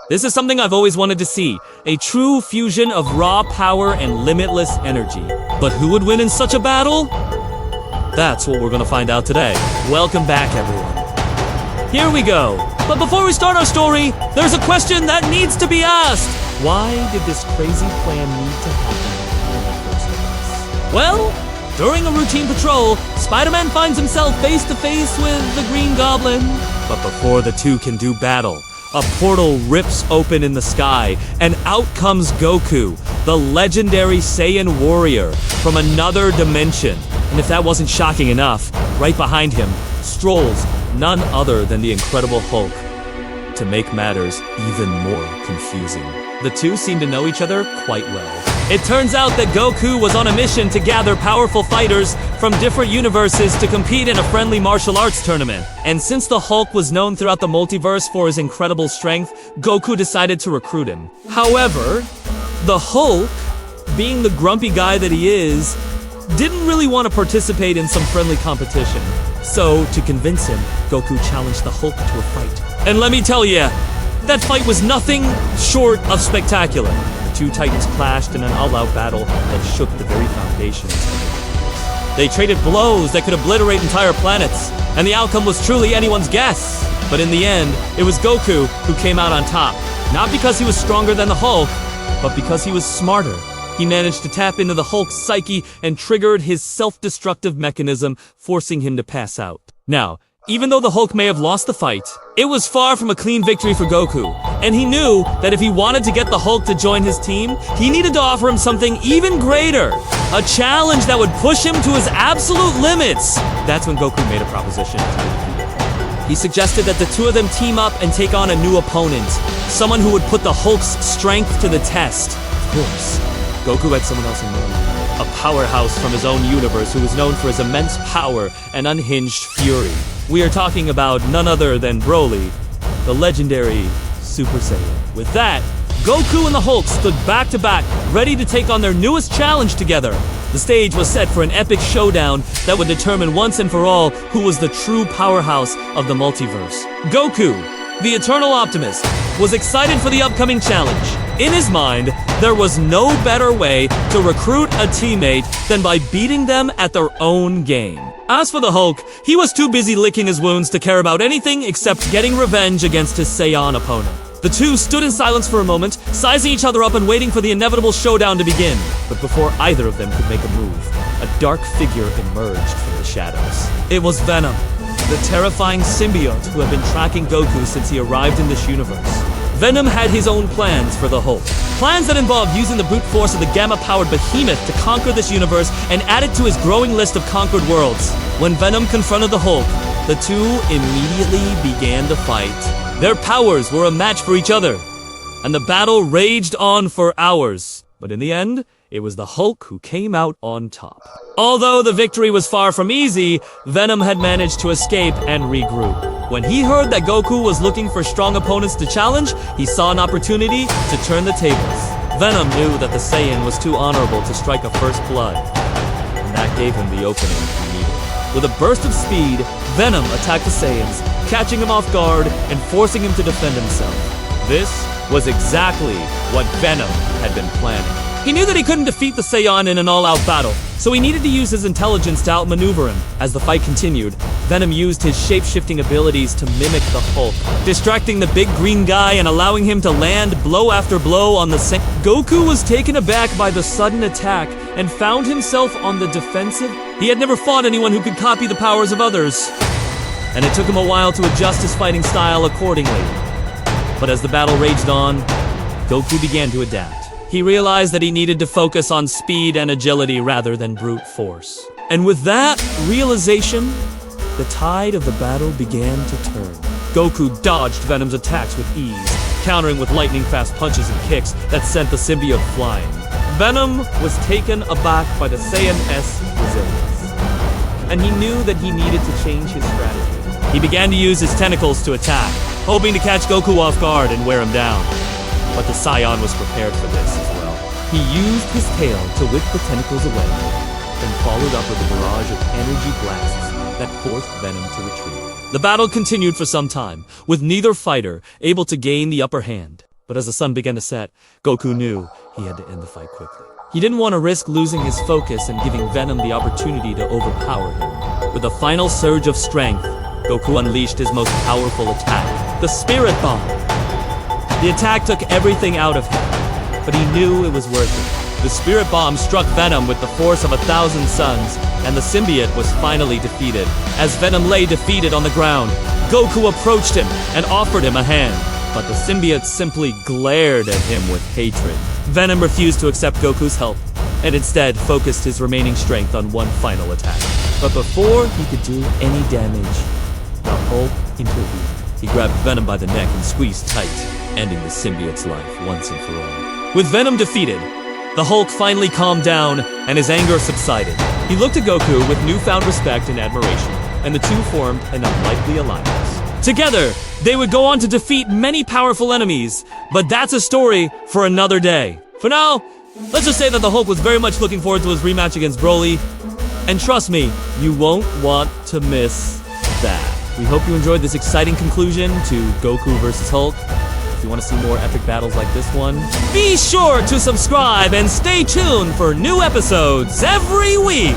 This is something I've always wanted to see, a true fusion of raw power and limitless energy. But who would win in such a battle? That's what we're gonna find out today. Welcome back, everyone. Here we go. But before we start our story, there's a question that needs to be asked. Why did this crazy plan need to happen in the first place? Well, during a routine patrol, Spider-Man finds himself face to face with the Green Goblin. But before the two can do battle, a portal rips open in the sky, and out comes Goku, the legendary Saiyan warrior from another dimension. And if that wasn't shocking enough, right behind him strolls none other than the Incredible Hulk, to make matters even more confusing. The two seem to know each other quite well. It turns out that Goku was on a mission to gather powerful fighters from different universes to compete in a friendly martial arts tournament. And since the Hulk was known throughout the multiverse for his incredible strength, Goku decided to recruit him. However, the Hulk, being the grumpy guy that he is, didn't really want to participate in some friendly competition. So, to convince him, Goku challenged the Hulk to a fight. And let me tell ya, that fight was nothing short of spectacular. The two titans clashed in an all-out battle that shook the very foundations of the universe. They traded blows that could obliterate entire planets, and the outcome was truly anyone's guess. But in the end, it was Goku who came out on top. Not because he was stronger than the Hulk, but because he was smarter. He managed to tap into the Hulk's psyche and triggered his self-destructive mechanism, forcing him to pass out. Now, even though the Hulk may have lost the fight, it was far from a clean victory for Goku, and he knew that if he wanted to get the Hulk to join his team, he needed to offer him something even greater, a challenge that would push him to his absolute limits. That's when Goku made a proposition to defeat him. He suggested that the two of them team up and take on a new opponent, someone who would put the Hulk's strength to the test. Of course, Goku had someone else in mind. A powerhouse from his own universe who was known for his immense power and unhinged fury. We are talking about none other than Broly, the legendary Super Saiyan. With that, Goku and the Hulk stood back to back, ready to take on their newest challenge together. The stage was set for an epic showdown that would determine once and for all who was the true powerhouse of the multiverse. Goku, the eternal optimist, was excited for the upcoming challenge. In his mind, there was no better way to recruit a teammate than by beating them at their own game. As for the Hulk, he was too busy licking his wounds to care about anything except getting revenge against his Saiyan opponent. The two stood in silence for a moment, sizing each other up and waiting for the inevitable showdown to begin. But before either of them could make a move, a dark figure emerged from the shadows. It was Venom, the terrifying symbiote who had been tracking Goku since he arrived in this universe. Venom had his own plans for the Hulk. Plans that involved using the brute force of the gamma-powered behemoth to conquer this universe and add it to his growing list of conquered worlds. When Venom confronted the Hulk, the two immediately began to fight. Their powers were a match for each other, and the battle raged on for hours. But in the end, it was the Hulk who came out on top. Although the victory was far from easy, Venom had managed to escape and regroup. When he heard that Goku was looking for strong opponents to challenge, he saw an opportunity to turn the tables. Venom knew that the Saiyan was too honorable to strike a first blood, and that gave him the opening he needed. With a burst of speed, Venom attacked the Saiyans, catching him off guard and forcing him to defend himself. This was exactly what Venom had been planning. He knew that he couldn't defeat the Saiyan in an all-out battle, so he needed to use his intelligence to outmaneuver him. As the fight continued, Venom used his shape-shifting abilities to mimic the Hulk, distracting the big green guy and allowing him to land blow after blow on the Saiyan. Goku was taken aback by the sudden attack and found himself on the defensive. He had never fought anyone who could copy the powers of others, and it took him a while to adjust his fighting style accordingly. But as the battle raged on, Goku began to adapt. He realized that he needed to focus on speed and agility rather than brute force. And with that realization, the tide of the battle began to turn. Goku dodged Venom's attacks with ease, countering with lightning-fast punches and kicks that sent the symbiote flying. Venom was taken aback by the Saiyan-esque resilience, and he knew that he needed to change his strategy. He began to use his tentacles to attack, hoping to catch Goku off guard and wear him down. But the Saiyan was prepared for this as well. He used his tail to whip the tentacles away, then followed up with a barrage of energy blasts that forced Venom to retreat. The battle continued for some time, with neither fighter able to gain the upper hand. But as the sun began to set, Goku knew he had to end the fight quickly. He didn't want to risk losing his focus and giving Venom the opportunity to overpower him. With a final surge of strength, Goku unleashed his most powerful attack, the Spirit Bomb. The attack took everything out of him, but he knew it was worth it. The Spirit Bomb struck Venom with the force of 1,000 suns, and the symbiote was finally defeated. As Venom lay defeated on the ground, Goku approached him and offered him a hand, but the symbiote simply glared at him with hatred. Venom refused to accept Goku's help, and instead focused his remaining strength on one final attack. But before he could do any damage, the Hulk intervened. He grabbed Venom by the neck and squeezed tight, ending the symbiote's life once and for all. With Venom defeated, the Hulk finally calmed down and his anger subsided. He looked at Goku with newfound respect and admiration, and the two formed an unlikely alliance. Together, they would go on to defeat many powerful enemies, but that's a story for another day. For now, let's just say that the Hulk was very much looking forward to his rematch against Broly, and trust me, you won't want to miss that. We hope you enjoyed this exciting conclusion to Goku vs. Hulk. If you want to see more epic battles like this one, be sure to subscribe and stay tuned for new episodes every week.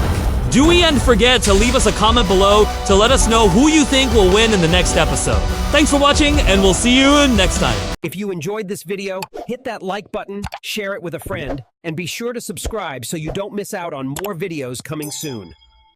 And forget to leave us a comment below to let us know who you think will win in the next episode. Thanks for watching, and we'll see you next time. If you enjoyed this video, hit that like button, share it with a friend, and be sure to subscribe so you don't miss out on more videos coming soon.